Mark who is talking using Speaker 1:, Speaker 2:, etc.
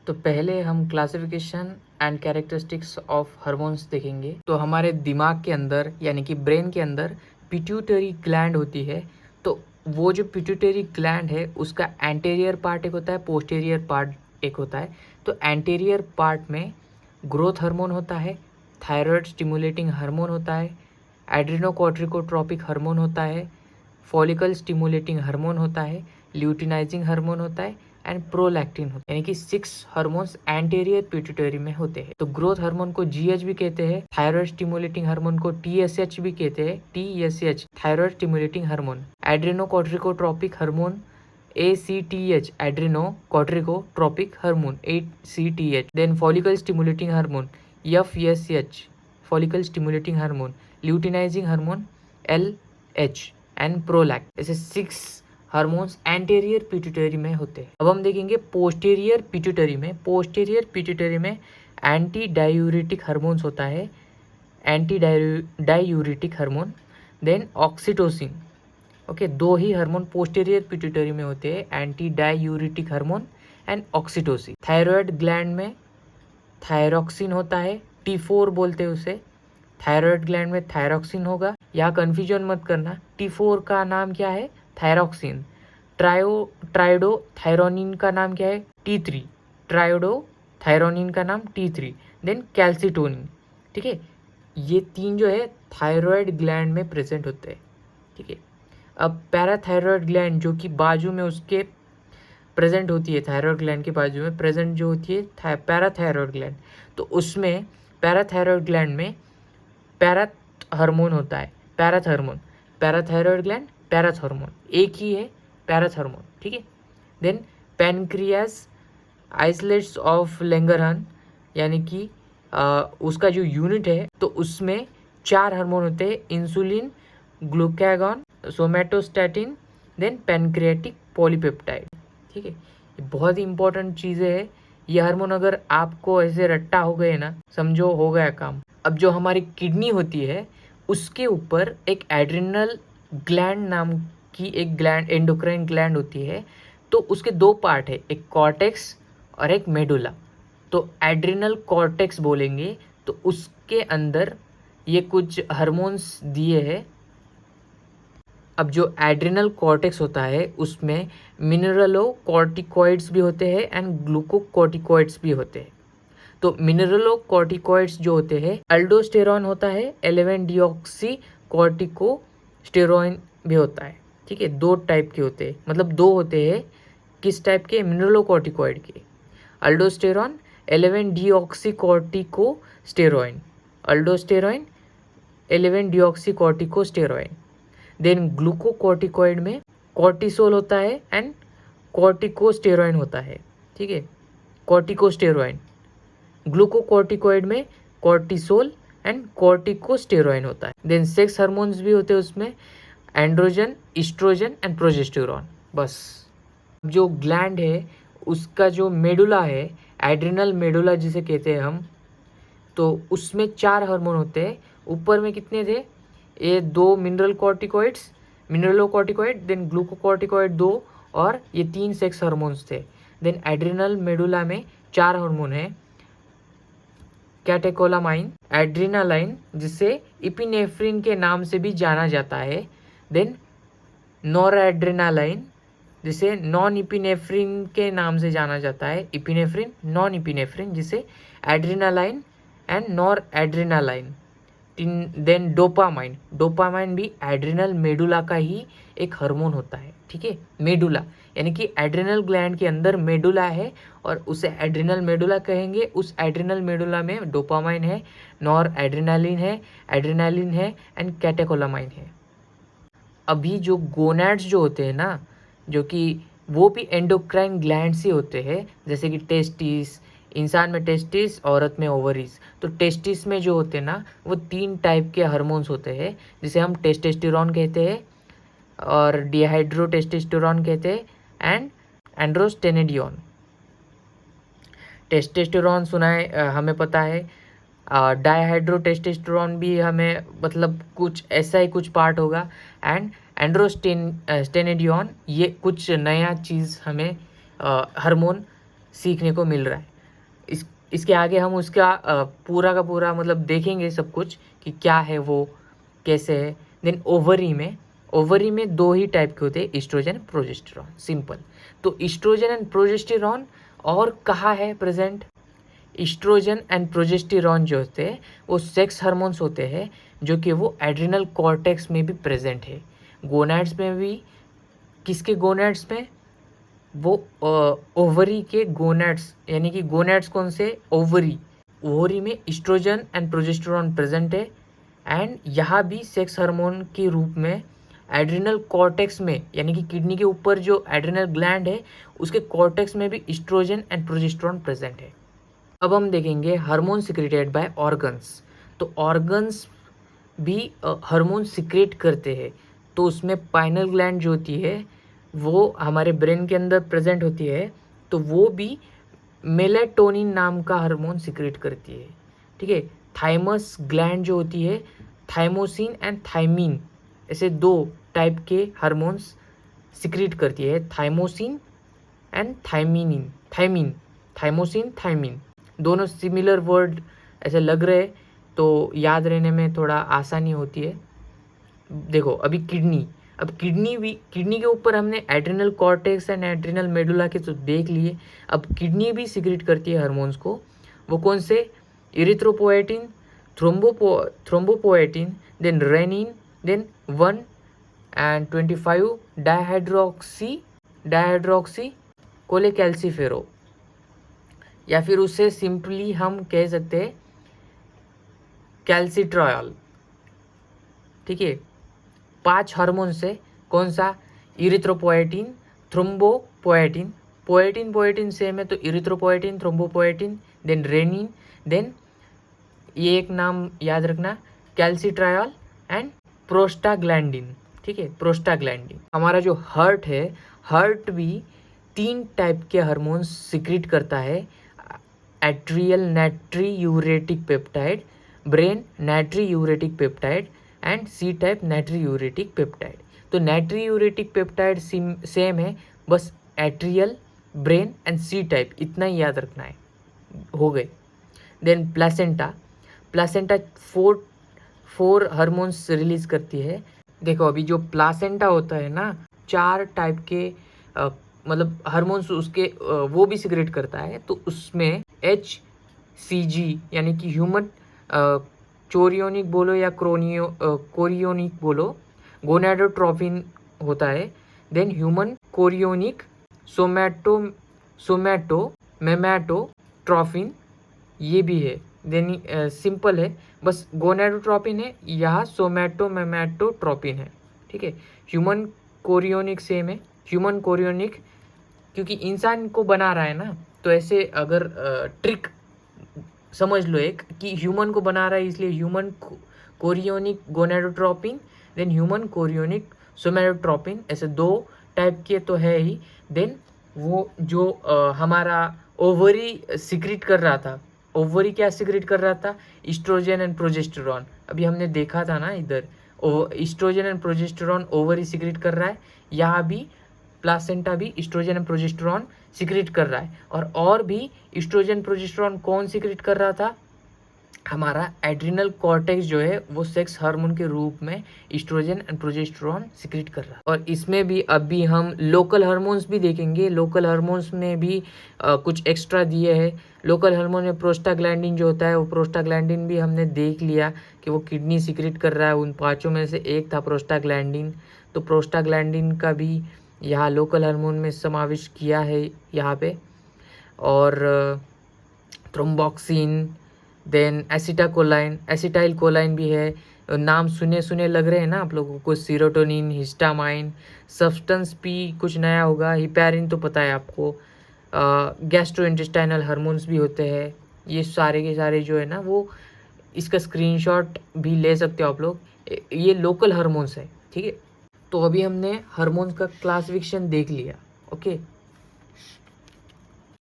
Speaker 1: तो पहले हम classification and characteristics of hormones देखेंगे। तो हमारे दिमाग के अंदर यानी कि ब्रेन के अंदर पिट्यूटरी ग्लैंड होती है। तो वो जो पिट्यूटरी ग्लैंड है उसका एंटीरियर पार्ट एक होता है, पोस्टीरियर पार्ट एक होता है। तो एंटीरियर पार्ट में ग्रोथ हार्मोन होता है, थायराइड स्टिमुलेटिंग हार्मोन होता है, एड्रेनोकॉर्टिकोट्रोपिक हार्मोन होता है, फॉलिकल स्टिमुलेटिंग हार्मोन होता है, ल्यूटिनाइजिंग हार्मोन होता है एंड प्रोलैक्टिन होता है। यानी कि 6 हार्मोन्स एंटीरियर पिट्यूटरी में होते हैं। तो ग्रोथ हार्मोन को जीएच भी कहते हैं, थायराइड स्टिमुलेटिंग हार्मोन को टीएसएच भी कहते हैं, TSH thyroid stimulating hormone. Adrenocorticotropic hormone ACTH adrenocorticotropic hormone ACTH। Then follicle stimulating hormone FSH follicle stimulating hormone, luteinizing hormone LH and prolactin. ऐसे 6 हार्मोन्स एंटीरियर पिट्यूटरी में होते हैं। अब हम देखेंगे पोस्टीरियर पिट्यूटरी में। पोस्टीरियर पिट्यूटरी में एंटी डायूरेटिक हार्मोन्स होता है, anti diuretic hormone. Then oxytocin. Okay, 2 ही हार्मोन पोस्टीरियर पिट्यूटरी में होते हैं, anti diuretic hormone and oxytocin. Thyroid gland में थायरॉक्सिन होता है, T4 बोलते हैं उसे। थायराइड ग्लैंड में थायरॉक्सिन होगा। यहाँ कन्फ्यूजन मत करना, T4 का नाम क्या है? थायरॉक्सिन। ट्राइडो थायरोनिन का नाम क्या है? T3। ट्राइडो थायरोनिन का नाम T3। Then calcitonin. ठीक है, ये 3 जो है थायराइड ग्लैंड में प्रेजेंट होते हैं। ठीक है, अब पैराथायरॉयड ग्लैंड जो कि बाजू में उसके प्रेजेंट होती है, थायराइड ग्लैंड के बाजू में प्रेजेंट जो होती है पैराथायरॉयड ग्लैंड। तो उसमें पैराथायरॉयड ग्लैंड में पैराथ हार्मोन होता है, पैराथ हार्मोन। पैराथायरॉयड ग्लैंड पैराथ हार्मोन एक ही है, पैराथ हार्मोन। ठीक है, देन पैनक्रियास आइसलेट्स ऑफ लैंगरहन, यानी कि उसका जो यूनिट है तो उसमें 4 हार्मोन होते हैं, insulin, glucagon, somatostatin, then pancreatic polypeptide. ठीक है, ये बहुत ही इंपॉर्टेंट चीज़ें हैं। ये हार्मोन अगर आपको ऐसे रट्टा हो गए ना, समझो हो गया काम। अब जो हमारी किडनी होती है उसके ऊपर एक एड्रिनल ग्लैंड नाम की एक ग्लैंड, एंडोक्राइन ग्लैंड होती है। तो उसके 2 पार्ट है, एक कॉर्टेक्स और एक मेडुला। तो एड्रिनल कॉर्टेक्स बोलेंगे तो उसके अंदर ये कुछ हार्मोन्स दिए हैं। अब जो एड्रिनल कॉर्टेक्स होता है उसमें मिनरलोकॉर्टिकॉइड्स भी होते हैं एंड ग्लूकोकॉर्टिकॉइड्स भी होते हैं। तो मिनरलोकॉर्टिकॉइड्स जो होते हैं, अल्डोस्टेरॉन होता है, 11 डिऑक्सी कॉर्टिकोस्टेरॉइन भी होता है। ठीक है, 2 टाइप के होते हैं, मतलब 2 होते हैं। किस टाइप के? मिनरलोकॉर्टिकॉइड के। Aldosterone 11 deoxy corticosterone, aldosterone 11 deoxy corticosterone. Then glucocorticoid में कॉर्टिसोल होता है एंड कॉर्टिकोस्टेरॉइन होता है। ठीक है, कॉर्टिकोस्टेरॉइन। ग्लूकोकॉर्टिकॉइड में कॉर्टिसोल एंड कॉर्टिकोस्टेरॉइन होता है। देन सेक्स हार्मोन्स भी होते हैं उसमें, एंड्रोजन, इस्ट्रोजन एंड प्रोजेस्टेरॉन। बस जो ग्लैंड है उसका जो मेडुला है, एड्रिनल मेडुला जिसे कहते हैं हम, तो उसमें 4 हार्मोन होते हैं। ऊपर में कितने थे? ये 2 मिनरलोकॉर्टिकॉइड, देन ग्लूकोकॉर्टिकॉइड 2 और ये 3 सेक्स हार्मोन्स थे। देन एड्रिनल मेडुला में 4 हार्मोन है, कैटेकोलामाइन, एड्रिनालाइन जिसे इपिनेफ्रिन के नाम से भी जाना जाता है, देन नॉरएड्रेनालाइन जिसे नॉन इपिनेफ्रिन के नाम से जाना जाता है, इपिनेफ्रिन, नॉन इपिनेफ्रिन जिसे adrenaline and nor adrenaline. Then dopamine, dopamine भी एड्रिनल मेडुला का ही एक हार्मोन होता है। ठीक है, मेडुला यानी कि एड्रिनल ग्लैंड के अंदर मेडुला है और उसे एड्रिनल मेडुला कहेंगे। उस एड्रिनल मेडुला में डोपामाइन है, नॉर एड्रिनालिन है एंड कैटेकोलामाइन है। अभी जो गोनैड्स जो होते हैं ना, जो कि वो भी एंडोक्राइन ग्लैंड्स ही होते हैं, जैसे कि टेस्टिस, इंसान में टेस्टिस, औरत में ओवरीज। तो टेस्टिस में जो होते हैं ना वो 3 टाइप के हार्मोन्स होते हैं, जिसे हम टेस्टोस्टेरोन कहते हैं और डिहाइड्रोटेस्टोस्टेरोन कहते हैं एंड एंड्रोस्टेनेडियोन। टेस्टोस्टेरोन सुना है, हमें पता है। डायहाइड्रोटेस्टोस्टेरोन भी हमें, मतलब कुछ ऐसा ही कुछ पार्ट होगा। एंड एंड्रोस्टेनेडियोन, ये कुछ नया चीज़ हमें हार्मोन सीखने को मिल रहा है। इसके आगे हम उसका पूरा का पूरा मतलब देखेंगे सब कुछ कि क्या है वो, कैसे है। देन ओवरी में दो ही टाइप के होते हैं, ईस्ट्रोजन एंड प्रोजेस्टेरॉन, सिंपल। तो ईस्ट्रोजन एंड प्रोजेस्टेरॉन और कहाँ है प्रेजेंट? ईस्ट्रोजन एंड प्रोजेस्टेरॉन जो होते हैं वो सेक्स हार्मोन्स होते हैं, जो कि वो एड्रिनल कॉर्टेक्स में भी प्रेजेंट है, गोनैड्स में भी। किसके गोनैड्स में? वो ओवरी के गोनैड्स, यानी कि गोनैड्स कौन से? ओवरी में ईस्ट्रोजन एंड प्रोजेस्टेरॉन प्रेजेंट है। एंड यहाँ भी सेक्स हार्मोन के रूप में एड्रिनल कॉर्टेक्स में, यानी कि किडनी के ऊपर जो एड्रिनल ग्लैंड है उसके कॉर्टेक्स में भी ईस्ट्रोजन एंड प्रोजेस्टेरॉन प्रेजेंट है। अब हम देखेंगे हार्मोन सिक्रेटेड बाय ऑर्गन्स। तो ऑर्गन्स भी हार्मोन सिक्रेट करते हैं। तो उसमें पाइनल ग्लैंड जो होती है वो हमारे ब्रेन के अंदर प्रेजेंट होती है, तो वो भी मेलेटोनिन नाम का हार्मोन सिक्रेट करती है, ठीक है। थाइमस ग्लैंड जो होती है, थाइमोसिन एंड थाइमिन, ऐसे दो टाइप के हार्मोन्स सिक्रेट करती है, thymosin and thymine, thymosin thymine, दोनों सिमिलर वर्ड ऐसे लग रहे, तो याद रहने में थोड़ा आसानी होती है। देखो अभी किडनी के ऊपर हमने adrenal cortex and adrenal medulla के तो देख लिए। अब किडनी भी सिक्रेट करती है हार्मोन्स को। वो कौन से? Erythropoietin, thrombopoietin, then renin, then 1 and 25 dihydroxy cholecalciferol, या फिर उससे सिंपली हम कह सकते हैं कैल्सिट्रॉयल, ठीक है। 5 हार्मोन से कौन सा? इरिथ्रोपोएटिन, थ्रोम्बोपोएटिन, पोएटिन सेम है तो erythropoietin, thrombopoietin, then renin, then ये एक नाम याद रखना, कैल्सिट्रायल एंड प्रोस्टाग्लैंडिन, ठीक है, प्रोस्टाग्लैंडिन। हमारा जो हार्ट है, हार्ट भी 3 टाइप के हार्मोन्स सिक्रेट करता है, atrial natriuretic peptide, brain natriuretic peptide and C type natriuretic peptide. तो नाइट्रियूरेटिक पेप्टाइड सेम है, बस atrial, brain and C type, इतना ही याद रखना है, हो गए। देन प्लासेंटा 4 हार्मोन्स रिलीज करती है। देखो अभी जो प्लासेंटा होता है ना, 4 टाइप के मतलब हार्मोन्स उसके वो भी सिक्रेट करता है। तो उसमें HCG यानी कि ह्यूमन चोरियोनिक बोलो या कोरियोनिक बोलो, गोनाडोट्रोपिन होता है। देन ह्यूमन कोरियोनिक, सोमैटोमेमाटोट्रोपिन ये भी है। देन सिंपल है, बस गोनाडोट्रोपिन है, यहाँ सोमैटोमेमाटोट्रोपिन है, ठीक है। ह्यूमन कोरियोनिक सेम है, ह्यूमन कोरियोनिक क्योंकि इंसान को बना रहा है ना, तो ऐसे अगर ट्रिक समझ लो एक कि ह्यूमन को बना रहा है, इसलिए human chorionic gonadotropin, then human chorionic somatotropin, ऐसे 2 टाइप के तो है ही। देन वो जो हमारा ओवरी सिक्रेट कर रहा था, ओवरी क्या सिक्रेट कर रहा था? Estrogen and progesterone. अभी हमने देखा था ना इधर, estrogen and progesterone ovary secrete कर रहा है, यहाँ भी प्लासेंटा भी ईस्ट्रोजन एंड प्रोजेस्टेरॉन सिक्रेट कर रहा है। और भी ईस्ट्रोजन प्रोजेस्टेरॉन कौन सिक्रेट कर रहा था? हमारा एड्रिनल कॉर्टेक्स जो है वो सेक्स हार्मोन के रूप में ईस्ट्रोजन एंड प्रोजेस्टेरॉन सिक्रेट कर रहा है। और इसमें भी अभी हम लोकल हार्मोन्स भी देखेंगे। लोकल हार्मोन्स में भी कुछ एक्स्ट्रा दिए हैं। लोकल हार्मोन में प्रोस्टाग्लैंडिन जो होता है, वो प्रोस्टाग्लैंडिन भी हमने देख लिया कि वो किडनी सिक्रेट कर रहा है। उन 5 में से एक था प्रोस्टाग्लैंडिन, तो प्रोस्टाग्लैंडिन का भी यहाँ लोकल हार्मोन में समावेश किया है यहाँ पे। और थ्रोम्बोक्सिन, देन एसिटाइल कोलाइन भी है। नाम सुने लग रहे हैं ना आप लोगों को, सीरोटोनिन, हिस्टामाइन, सब्सटेंस भी कुछ नया होगा, हिपैरिन तो पता है आपको, गैस्ट्रोइंटेस्टाइनल हार्मोन्स भी होते हैं। ये सारे के सारे जो है ना, वो इसका स्क्रीनशॉट भी ले सकते हो आप लोग। ये लोकल हार्मोन्स है, ठीक है। तो अभी हमने हार्मोन्स का क्लासिफिकेशन देख लिया, ओके।